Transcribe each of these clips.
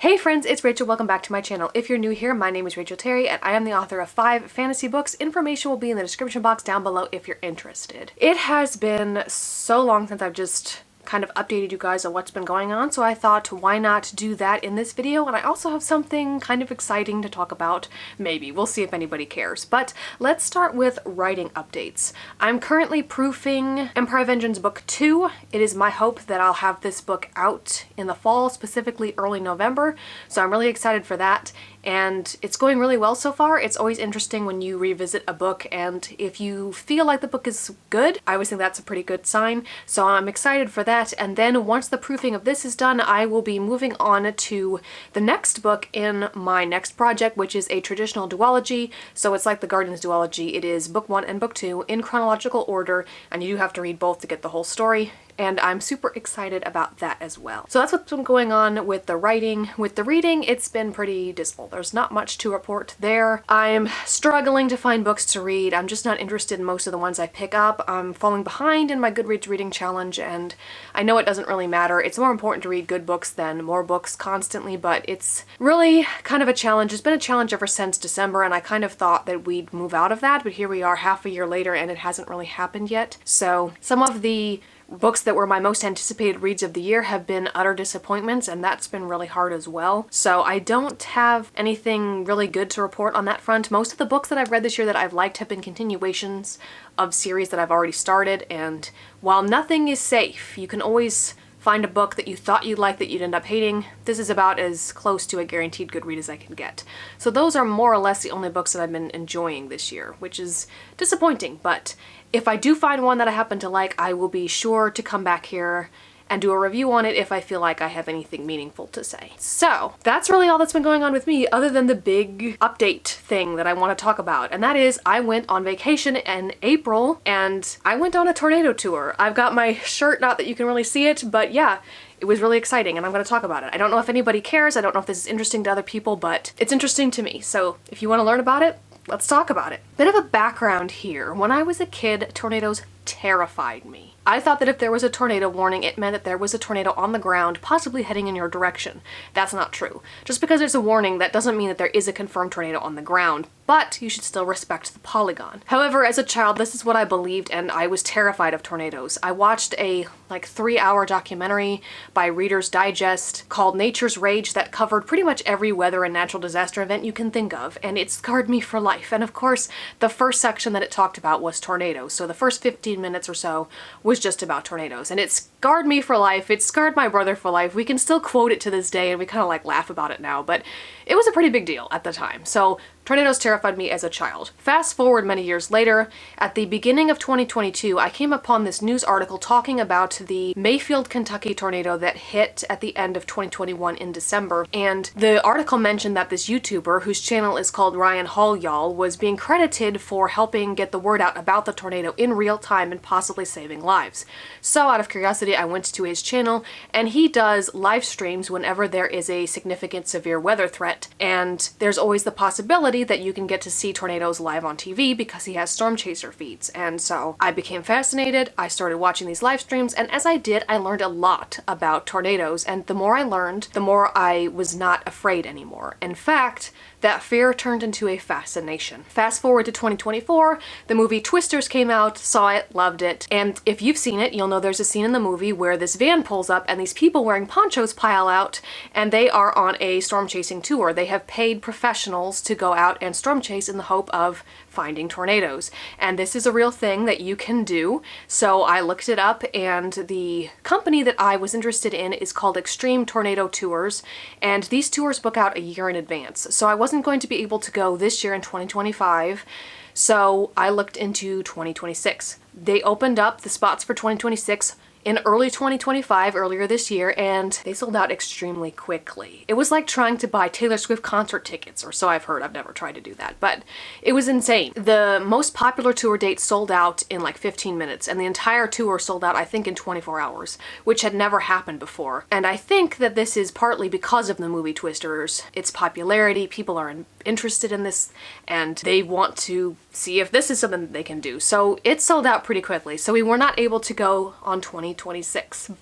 Hey friends, it's Rachel. Welcome back to my channel. If you're new here, my name is Rachel Terry and I am the author of 5 fantasy books. Information will be in the description box down below if you're interested. It has been so long since I've just kind of updated you guys on what's been going on, so I thought why not do that in this video. And I also have something kind of exciting to talk about. Maybe. We'll see if anybody cares. But let's start with writing updates. I'm currently proofing Empire of Vengeance Book 2. It is my hope that I'll have this book out in the fall, specifically early November, so I'm really excited for that. And it's going really well so far. It's always interesting when you revisit a book, and if you feel like the book is good, I always think that's a pretty good sign. So I'm excited for that. And then once the proofing of this is done, I will be moving on to the next book in my next project, which is a traditional duology. So it's like the Guardians Duology. It is book 1 and book 2 in chronological order, and you do have to read both to get the whole story. And I'm super excited about that as well. So that's what's been going on with the writing. With the reading, it's been pretty dismal. There's not much to report there. I'm struggling to find books to read. I'm just not interested in most of the ones I pick up. I'm falling behind in my Goodreads reading challenge, and I know it doesn't really matter. It's more important to read good books than more books constantly, but it's really kind of a challenge. It's been a challenge ever since December, and I kind of thought that we'd move out of that, but here we are half a year later and it hasn't really happened yet. So some of the books that were my most anticipated reads of the year have been utter disappointments, and that's been really hard as well. So I don't have anything really good to report on that front. Most of the books that I've read this year that I've liked have been continuations of series that I've already started, and while nothing is safe, you can always find a book that you thought you'd like that you'd end up hating. This is about as close to a guaranteed good read as I can get. So those are more or less the only books that I've been enjoying this year, which is disappointing, but if I do find one that I happen to like, I will be sure to come back here and do a review on it if I feel like I have anything meaningful to say. So that's really all that's been going on with me, other than the big update thing that I want to talk about, and that is I went on vacation in April and I went on a tornado tour. I've got my shirt, not that you can really see it, but yeah, it was really exciting and I'm going to talk about it. I don't know if anybody cares, I don't know if this is interesting to other people, but it's interesting to me. So if you want to learn about it, let's talk about it. Bit of a background here. When I was a kid, tornadoes terrified me. I thought that if there was a tornado warning, it meant that there was a tornado on the ground, possibly heading in your direction. That's not true. Just because there's a warning, that doesn't mean that there is a confirmed tornado on the ground, but you should still respect the polygon. However, as a child, this is what I believed, and I was terrified of tornadoes. I watched a 3-hour documentary by Reader's Digest called Nature's Rage that covered pretty much every weather and natural disaster event you can think of, and it scarred me for life. And of course, the first section that it talked about was tornadoes, so the first 15 minutes or so was just about tornadoes, and it scarred me for life. It scarred my brother for life. We can still quote it to this day, and we kind of laugh about it now, but it was a pretty big deal at the time. So tornadoes terrified me as a child. Fast forward many years later, at the beginning of 2022, I came upon this news article talking about the Mayfield, Kentucky tornado that hit at the end of 2021 in December, and the article mentioned that this YouTuber, whose channel is called Ryan Hall Y'all, was being credited for helping get the word out about the tornado in real time and possibly saving lives. So out of curiosity, I went to his channel, and he does live streams whenever there is a significant severe weather threat, and there's always the possibility that you can get to see tornadoes live on TV because he has storm chaser feeds. And so I became fascinated. I started watching these live streams, and as I did, I learned a lot about tornadoes, and the more I learned, the more I was not afraid anymore. In fact, that fear turned into a fascination. Fast forward to 2024, the movie Twisters came out, saw it, loved it, and if you've seen it, you'll know there's a scene in the movie where this van pulls up and these people wearing ponchos pile out, and they are on a storm chasing tour. They have paid professionals to go out and storm chase in the hope of finding tornadoes. And this is a real thing that you can do. So I looked it up, and the company that I was interested in is called Extreme Tornado Tours, and these tours book out a year in advance. So I wasn't going to be able to go this year in 2025, so I looked into 2026. They opened up the spots for 2026 in early 2025, earlier this year, and they sold out extremely quickly. It was like trying to buy Taylor Swift concert tickets, or so I've heard. I've never tried to do that, but it was insane. The most popular tour date sold out in 15 minutes, and the entire tour sold out, I think, in 24 hours, which had never happened before. And I think that this is partly because of the movie Twisters. Its popularity, people are interested in this, and they want to see if this is something that they can do. So it sold out pretty quickly, so we were not able to go on 2026.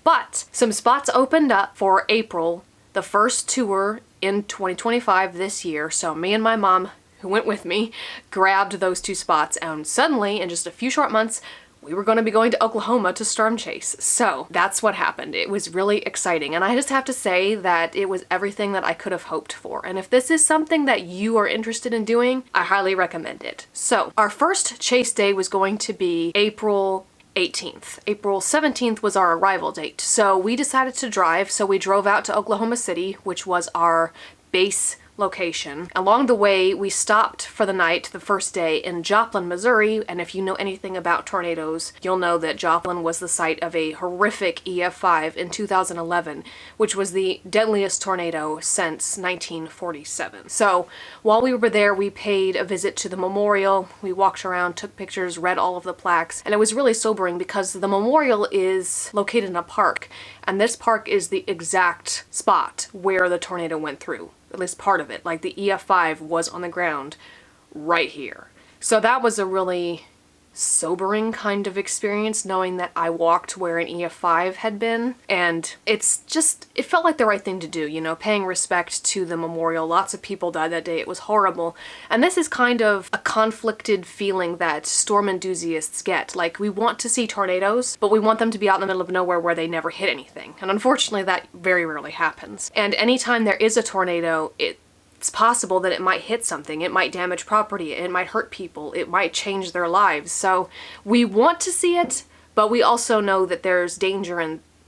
But some spots opened up for April. The first tour in 2025 this year. So me and my mom, who went with me, grabbed those 2 spots, and suddenly in just a few short months we were going to be going to Oklahoma to storm chase. So that's what happened. It was really exciting, and I just have to say that it was everything that I could have hoped for. And if this is something that you are interested in doing, I highly recommend it. So our first chase day was going to be April 18th. April 17th was our arrival date. So we decided to drive. So we drove out to Oklahoma City, which was our base location. Along the way, we stopped for the night the first day in Joplin, Missouri, and if you know anything about tornadoes, you'll know that Joplin was the site of a horrific EF5 in 2011, which was the deadliest tornado since 1947. So while we were there, we paid a visit to the memorial. We walked around, took pictures, read all of the plaques, and it was really sobering because the memorial is located in a park, and this park is the exact spot where the tornado went through. At least part of it. Like the EF5 was on the ground right here. So that was a really sobering kind of experience, knowing that I walked where an EF5 had been, and it felt like the right thing to do, you know, paying respect to the memorial. Lots of people died that day. It was horrible. And this is kind of a conflicted feeling that storm enthusiasts get. Like, we want to see tornadoes, but we want them to be out in the middle of nowhere where they never hit anything. And unfortunately, that very rarely happens. And anytime there is a tornado, it's possible that it might hit something, it might damage property, it might hurt people, it might change their lives. So we want to see it, but we also know that there's danger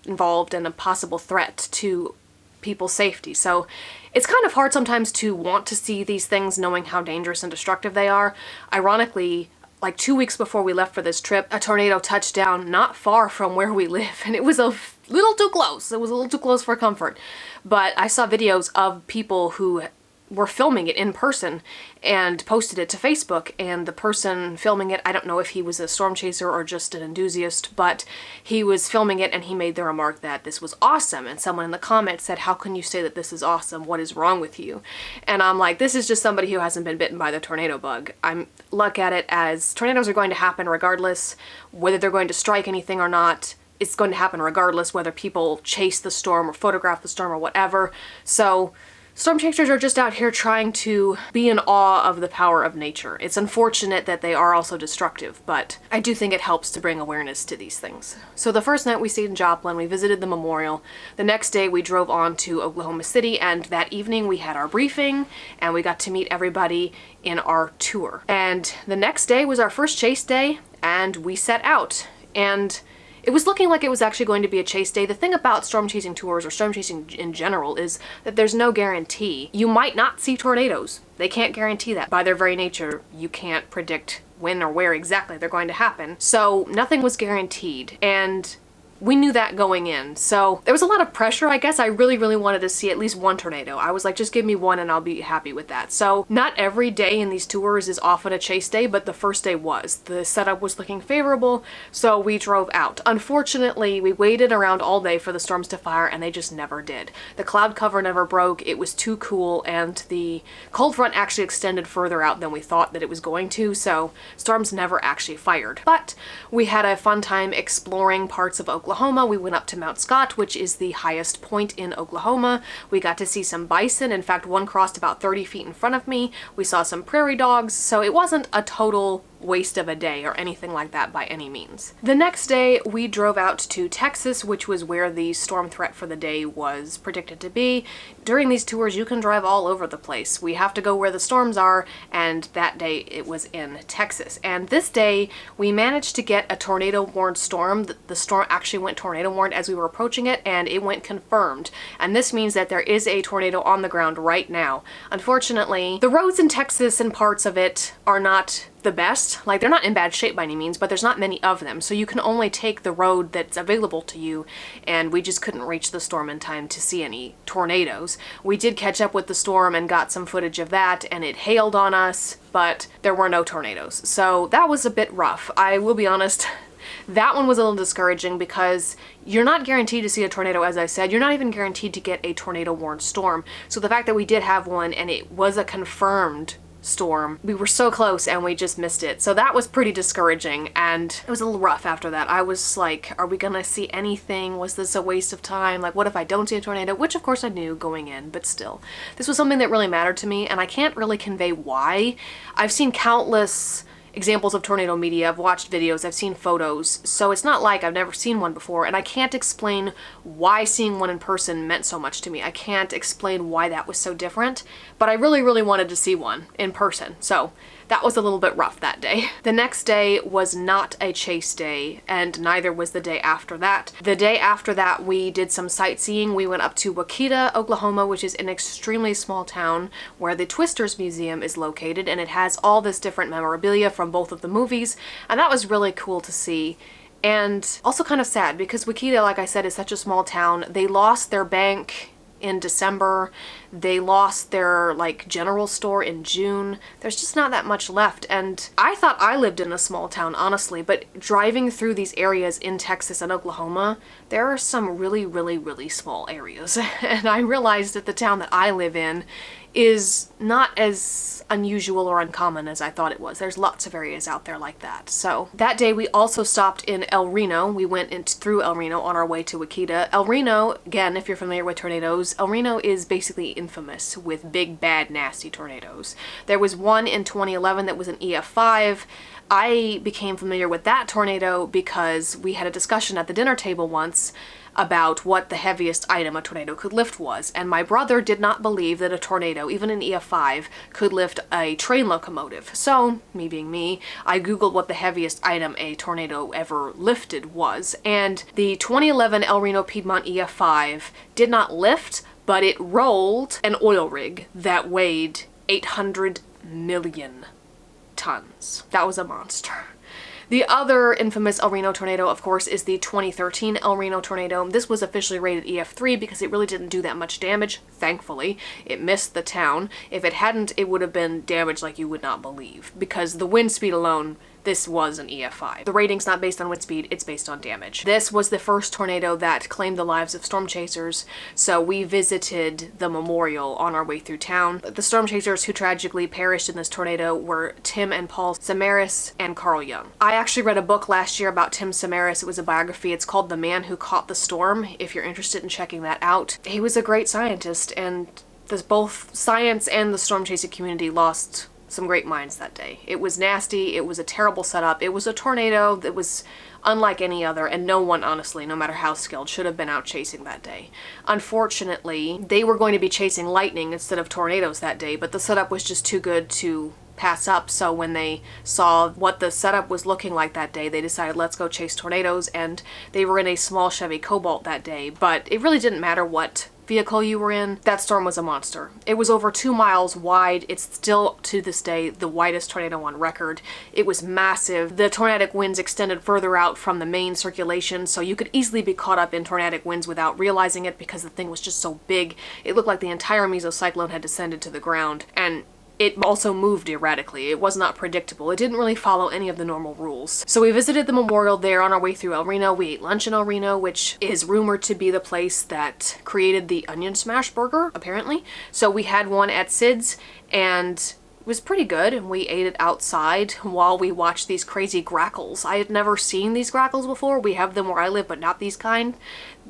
involved and a possible threat to people's safety. So it's kind of hard sometimes to want to see these things knowing how dangerous and destructive they are. Ironically, like 2 weeks before we left for this trip, a tornado touched down not far from where we live, and it was a little too close. It was a little too close for comfort. But I saw videos of people who were filming it in person and posted it to Facebook, and the person filming it, I don't know if he was a storm chaser or just an enthusiast, but he was filming it and he made the remark that this was awesome, and someone in the comments said, "How can you say that this is awesome? What is wrong with you?" And I'm like, this is just somebody who hasn't been bitten by the tornado bug. I look at it as tornadoes are going to happen regardless, whether they're going to strike anything or not. It's going to happen regardless whether people chase the storm or photograph the storm or whatever. So storm chasers are just out here trying to be in awe of the power of nature. It's unfortunate that they are also destructive, but I do think it helps to bring awareness to these things. So the first night we stayed in Joplin, we visited the memorial. The next day we drove on to Oklahoma City, and that evening we had our briefing and we got to meet everybody in our tour. And the next day was our first chase day, and we set out. And it was looking like it was actually going to be a chase day. The thing about storm chasing tours, or storm chasing in general, is that there's no guarantee. You might not see tornadoes. They can't guarantee that. By their very nature, you can't predict when or where exactly they're going to happen. So nothing was guaranteed, and we knew that going in. So there was a lot of pressure, I guess. I really, really wanted to see at least one tornado. I was like, just give me one and I'll be happy with that. So not every day in these tours is often a chase day, but the first day was. The setup was looking favorable, so we drove out. Unfortunately, we waited around all day for the storms to fire, and they just never did. The cloud cover never broke, it was too cool, and the cold front actually extended further out than we thought that it was going to, so storms never actually fired. But we had a fun time exploring parts of Oklahoma. We went up to Mount Scott, which is the highest point in Oklahoma. We got to see some bison. In fact, one crossed about 30 feet in front of me. We saw some prairie dogs, so it wasn't a total waste of a day or anything like that by any means. The next day we drove out to Texas, which was where the storm threat for the day was predicted to be. During these tours you can drive all over the place. We have to go where the storms are, and that day it was in Texas. And this day we managed to get a tornado warned storm. The storm actually went tornado warned as we were approaching it, and it went confirmed. And this means that there is a tornado on the ground right now. Unfortunately, the roads in Texas and parts of it are not the best. Like, they're not in bad shape by any means, but there's not many of them, so you can only take the road that's available to you, and we just couldn't reach the storm in time to see any tornadoes. We did catch up with the storm and got some footage of that, and it hailed on us, but there were no tornadoes. So that was a bit rough. I will be honest, that one was a little discouraging because you're not guaranteed to see a tornado, as I said. You're not even guaranteed to get a tornado warned storm. So the fact that we did have one and it was a confirmed storm. We were so close and we just missed it. So that was pretty discouraging, and it was a little rough after that. I was like, are we gonna see anything? Was this a waste of time? Like, what if I don't see a tornado? Which of course I knew going in, but still. This was something that really mattered to me, and I can't really convey why. I've seen countless examples of tornado media, I've watched videos, I've seen photos, so it's not like I've never seen one before, and I can't explain why seeing one in person meant so much to me. I can't explain why that was so different, but I really, really wanted to see one in person, so that was a little bit rough that day. The next day was not a chase day, and neither was the day after that. The day after that, we did some sightseeing. We went up to Waukeeta, Oklahoma, which is an extremely small town where the Twisters Museum is located, and it has all this different memorabilia from both of the movies, and that was really cool to see. And also kind of sad because Waukeeta, like I said, is such a small town. They lost their bank in December. They lost their like general store in June. There's just not that much left, and I thought I lived in a small town, honestly, but driving through these areas in Texas and Oklahoma, there are some really, really, really small areas, and I realized that the town that I live in is not as unusual or uncommon as I thought it was. There's lots of areas out there like that. So that day we also stopped in El Reno. We went through El Reno on our way to Waukeeta. El Reno, again, if you're familiar with tornadoes, El Reno is basically infamous with big, bad, nasty tornadoes. There was one in 2011 that was an EF5. I became familiar with that tornado because we had a discussion at the dinner table once about what the heaviest item a tornado could lift was, and my brother did not believe that a tornado, even an EF5, could lift a train locomotive. So, me being me, I googled what the heaviest item a tornado ever lifted was, and the 2011 El Reno Piedmont EF5 did not lift, but it rolled an oil rig that weighed 800 million tons. That was a monster. The other infamous El Reno tornado, of course, is the 2013 El Reno tornado. This was officially rated EF3 because it really didn't do that much damage, thankfully. It missed the town. If it hadn't, it would have been damage like you would not believe, because the wind speed alone, this was an EF5. The rating's not based on wind speed, it's based on damage. This was the first tornado that claimed the lives of storm chasers, so we visited the memorial on our way through town. The storm chasers who tragically perished in this tornado were Tim and Paul Samaras and Carl Young. I actually read a book last year about Tim Samaras. It was a biography. It's called The Man Who Caught the Storm, if you're interested in checking that out. He was a great scientist, and both science and the storm chasing community lost some great minds that day. It was nasty, it was a terrible setup, it was a tornado that was unlike any other, and no one, honestly, no matter how skilled, should have been out chasing that day. Unfortunately, they were going to be chasing lightning instead of tornadoes that day, but the setup was just too good to pass up, so when they saw what the setup was looking like that day, they decided, let's go chase tornadoes, and they were in a small Chevy Cobalt that day, but it really didn't matter what vehicle you were in. That storm was a monster. It was over 2 miles wide. It's still, to this day, the widest tornado on record. It was massive. The tornadic winds extended further out from the main circulation, so you could easily be caught up in tornadic winds without realizing it because the thing was just so big. It looked like the entire mesocyclone had descended to the ground, and it also moved erratically. It was not predictable. It didn't really follow any of the normal rules. So we visited the memorial there on our way through El Reno. We ate lunch in El Reno, which is rumored to be the place that created the onion smash burger, apparently. So we had one at Sid's, and it was pretty good, and we ate it outside while we watched these crazy grackles. I had never seen these grackles before. We have them where I live, but not these kind.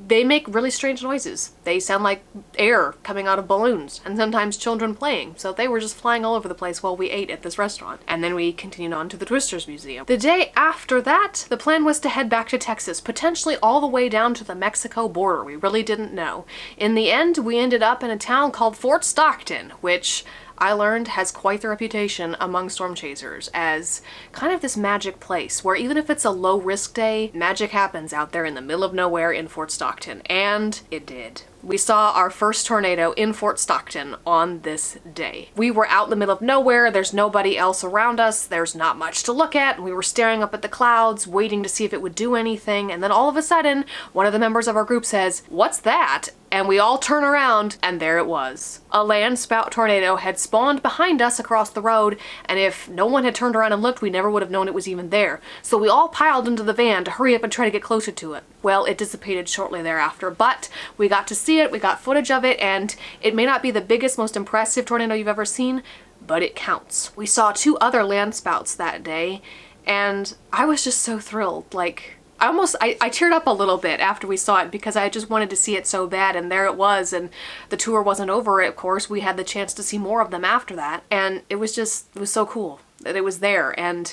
They make really strange noises. They sound like air coming out of balloons, and sometimes children playing. So they were just flying all over the place while we ate at this restaurant. And then we continued on to the Twisters Museum. The day after that, the plan was to head back to Texas, potentially all the way down to the Mexico border. We really didn't know. In the end, we ended up in a town called Fort Stockton, which I learned has quite the reputation among storm chasers as kind of this magic place where even if it's a low risk day, magic happens out there in the middle of nowhere in Fort Stockton. And it did. We saw our first tornado in Fort Stockton on this day. We were out in the middle of nowhere, there's nobody else around us, there's not much to look at, we were staring up at the clouds, waiting to see if it would do anything, and then all of a sudden, one of the members of our group says, "What's that?" And we all turn around, and there it was. A land spout tornado had spawned behind us across the road, and if no one had turned around and looked, we never would have known it was even there. So we all piled into the van to hurry up and try to get closer to it. Well, it dissipated shortly thereafter, but we got to see it, we got footage of it, and it may not be the biggest, most impressive tornado you've ever seen, but it counts. We saw 2 other landspouts that day, and I was just so thrilled. Like, I teared up a little bit after we saw it because I just wanted to see it so bad, and there it was, and the tour wasn't over. Of course, we had the chance to see more of them after that, and it was so cool that it was there. And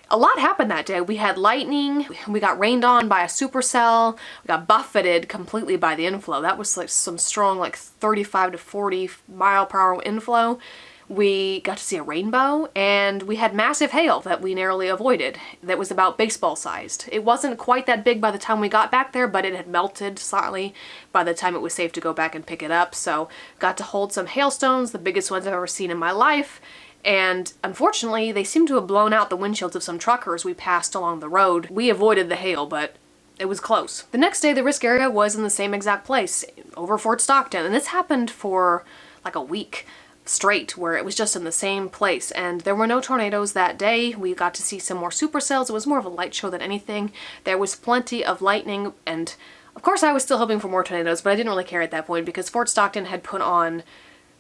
a lot happened that day. We had lightning, we got rained on by a supercell, we got buffeted completely by the inflow. That was like some strong, like 35 to 40 mile per hour inflow. We got to see a rainbow, and we had massive hail that we narrowly avoided. That was about baseball sized. It wasn't quite that big by the time we got back there, but it had melted slightly by the time it was safe to go back and pick it up. So got to hold some hailstones, the biggest ones I've ever seen in my life. And unfortunately, they seem to have blown out the windshields of some truckers we passed along the road. We avoided the hail, but it was close. The next day, the risk area was in the same exact place, over Fort Stockton. And this happened for like a week straight, where it was just in the same place. And there were no tornadoes that day. We got to see some more supercells. It was more of a light show than anything. There was plenty of lightning, and of course I was still hoping for more tornadoes, but I didn't really care at that point because Fort Stockton had put on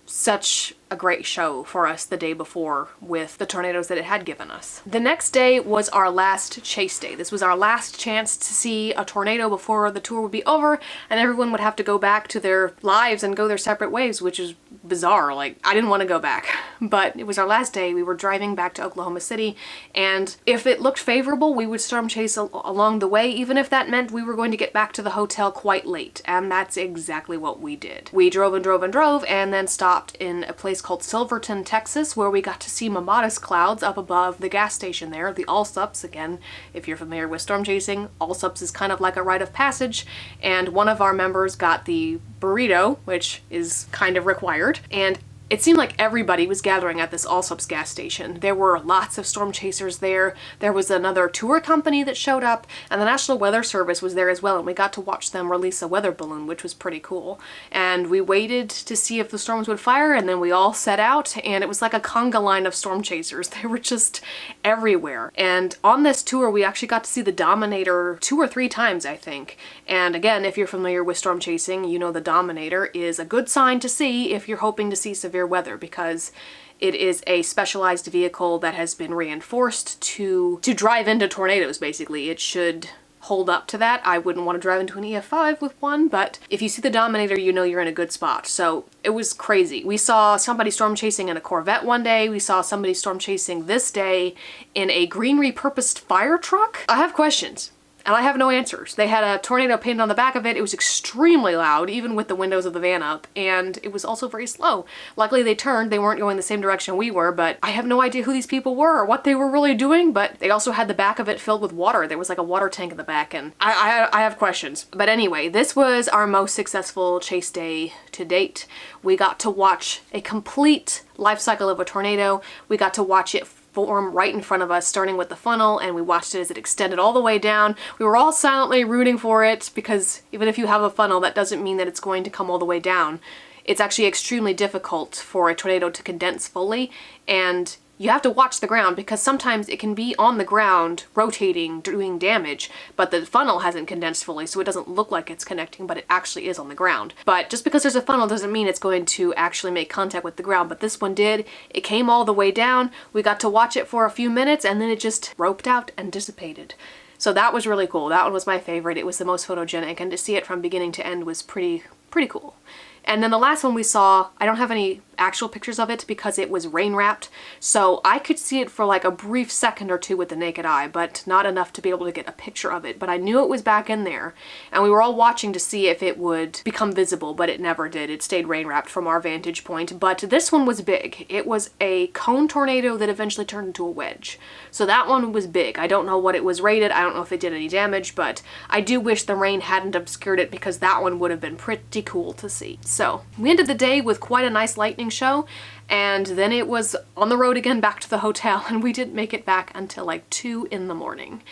such a great show for us the day before with the tornadoes that it had given us. The next day was our last chase day. This was our last chance to see a tornado before the tour would be over and everyone would have to go back to their lives and go their separate ways, which is bizarre. Like, I didn't want to go back, but it was our last day. We were driving back to Oklahoma City, and if it looked favorable, we would storm chase along the way, even if that meant we were going to get back to the hotel quite late, and that's exactly what we did. We drove and drove and drove, and then stopped in a place called Silverton, Texas, where we got to see Mammatus clouds up above the gas station there, the Allsups. Again, if you're familiar with storm chasing, Allsups is kind of like a rite of passage, and one of our members got the burrito, which is kind of required, and it seemed like everybody was gathering at this Allsups gas station. There were lots of storm chasers there. There was another tour company that showed up, and the National Weather Service was there as well, and we got to watch them release a weather balloon, which was pretty cool. And we waited to see if the storms would fire, and then we all set out, and it was like a conga line of storm chasers. They were just everywhere. And on this tour, we actually got to see the Dominator 2 or 3 times, I think. And again, if you're familiar with storm chasing, you know the Dominator is a good sign to see if you're hoping to see severe weather, because it is a specialized vehicle that has been reinforced to drive into tornadoes, basically. It should hold up to that. I wouldn't want to drive into an EF5 with one, but if you see the Dominator, you know you're in a good spot. So it was crazy. We saw somebody storm chasing in a Corvette one day. We saw somebody storm chasing this day in a green repurposed fire truck. I have questions, and I have no answers. They had a tornado painted on the back of it. It was extremely loud, even with the windows of the van up, and it was also very slow. Luckily they turned. They weren't going the same direction we were, but I have no idea who these people were or what they were really doing, but they also had the back of it filled with water. There was like a water tank in the back, and I have questions. But anyway, this was our most successful chase day to date. We got to watch a complete life cycle of a tornado. We got to watch it form right in front of us, starting with the funnel, and we watched it as it extended all the way down. We were all silently rooting for it, because even if you have a funnel, that doesn't mean that it's going to come all the way down. It's actually extremely difficult for a tornado to condense fully, and you have to watch the ground, because sometimes it can be on the ground rotating, doing damage, but the funnel hasn't condensed fully, so it doesn't look like it's connecting, but it actually is on the ground. But just because there's a funnel doesn't mean it's going to actually make contact with the ground, but this one did. It came all the way down. We got to watch it for a few minutes, and then it just roped out and dissipated. So that was really cool. That one was my favorite. It was the most photogenic, and to see it from beginning to end was pretty cool. And then the last one we saw, I don't have any actual pictures of it because it was rain wrapped, so I could see it for like a brief second or two with the naked eye, but not enough to be able to get a picture of it. But I knew it was back in there, and we were all watching to see if it would become visible, but it never did. It stayed rain wrapped from our vantage point. But this one was big. It was a cone tornado that eventually turned into a wedge. So that one was big. I don't know what it was rated. I don't know if it did any damage, but I do wish the rain hadn't obscured it, because that one would have been pretty cool to see. So we ended the day with quite a nice lightning show, and then it was on the road again back to the hotel, and we didn't make it back until like 2 in the morning.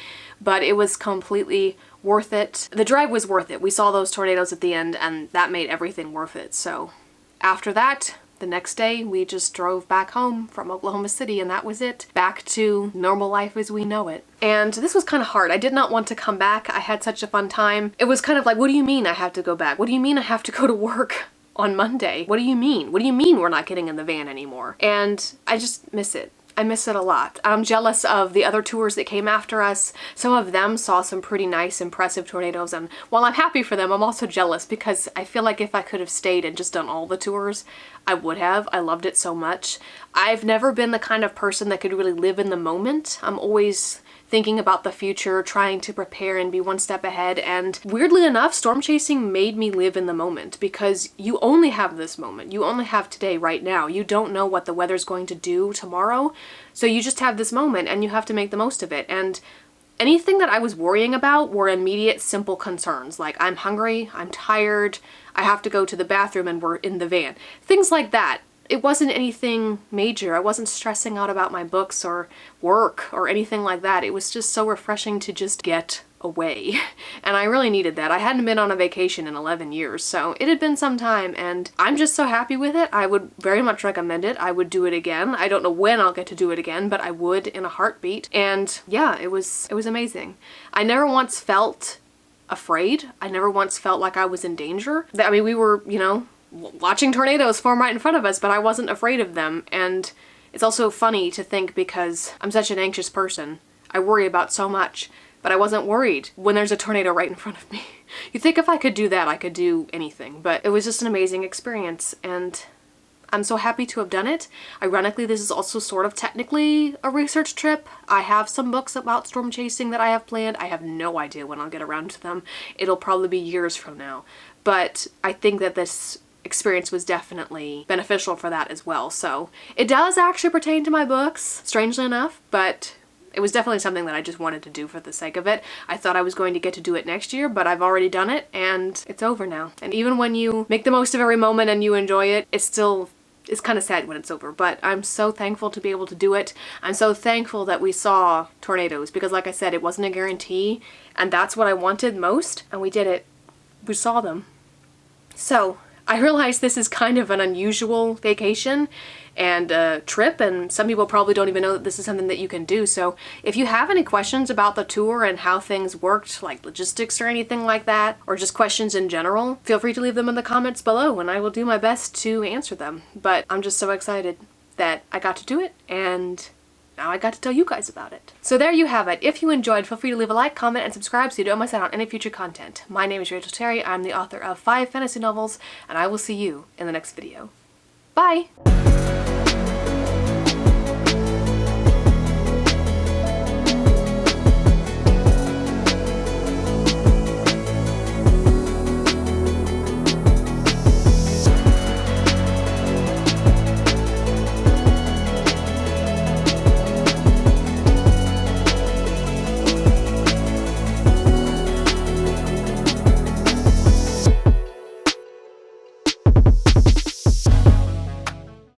But it was completely worth it. The drive was worth it. We saw those tornadoes at the end, and that made everything worth it. So after that, the next day, we just drove back home from Oklahoma City, and that was it. Back to normal life as we know it. And this was kind of hard. I did not want to come back. I had such a fun time. It was kind of like, what do you mean I have to go back? What do you mean I have to go to work? on Monday. What do you mean? What do you mean we're not getting in the van anymore? And I just miss it. I miss it a lot. I'm jealous of the other tours that came after us. Some of them saw some pretty nice, impressive tornadoes, and while I'm happy for them, I'm also jealous because I feel like if I could have stayed and just done all the tours, I would have. I loved it so much. I've never been the kind of person that could really live in the moment. I'm always thinking about the future, trying to prepare and be one step ahead, and weirdly enough, storm chasing made me live in the moment because you only have this moment. You only have today, right now. You don't know what the weather's going to do tomorrow, so you just have this moment and you have to make the most of it. And anything that I was worrying about were immediate, simple concerns, like I'm hungry, I'm tired, I have to go to the bathroom, and we're in the van. Things like that. It wasn't anything major. I wasn't stressing out about my books or work or anything like that. It was just so refreshing to just get away. And I really needed that. I hadn't been on a vacation in 11 years, so it had been some time, and I'm just so happy with it. I would very much recommend it. I would do it again. I don't know when I'll get to do it again, but I would in a heartbeat. And yeah, it was amazing. I never once felt afraid. I never once felt like I was in danger. I mean, we were, you know, watching tornadoes form right in front of us, but I wasn't afraid of them. And it's also funny to think because I'm such an anxious person. I worry about so much, but I wasn't worried when there's a tornado right in front of me. You think if I could do that, I could do anything, but it was just an amazing experience, and I'm so happy to have done it. Ironically, this is also sort of technically a research trip. I have some books about storm chasing that I have planned. I have no idea when I'll get around to them. It'll probably be years from now, but I think that this experience was definitely beneficial for that as well. So it does actually pertain to my books, strangely enough, but it was definitely something that I just wanted to do for the sake of it. I thought I was going to get to do it next year, but I've already done it and it's over now. And even when you make the most of every moment and you enjoy it, it's kind of sad when it's over, but I'm so thankful to be able to do it. I'm so thankful that we saw tornadoes because, like I said, it wasn't a guarantee, and that's what I wanted most, and we did it. We saw them. So I realize this is kind of an unusual vacation and trip, and some people probably don't even know that this is something that you can do. So if you have any questions about the tour and how things worked, like logistics or anything like that, or just questions in general, feel free to leave them in the comments below and I will do my best to answer them. But I'm just so excited that I got to do it, and now I got to tell you guys about it. So there you have it. If you enjoyed, feel free to leave a like, comment, and subscribe so you don't miss out on any future content. My name is Rachel Terry. I'm the author of 5 fantasy novels, and I will see you in the next video. Bye!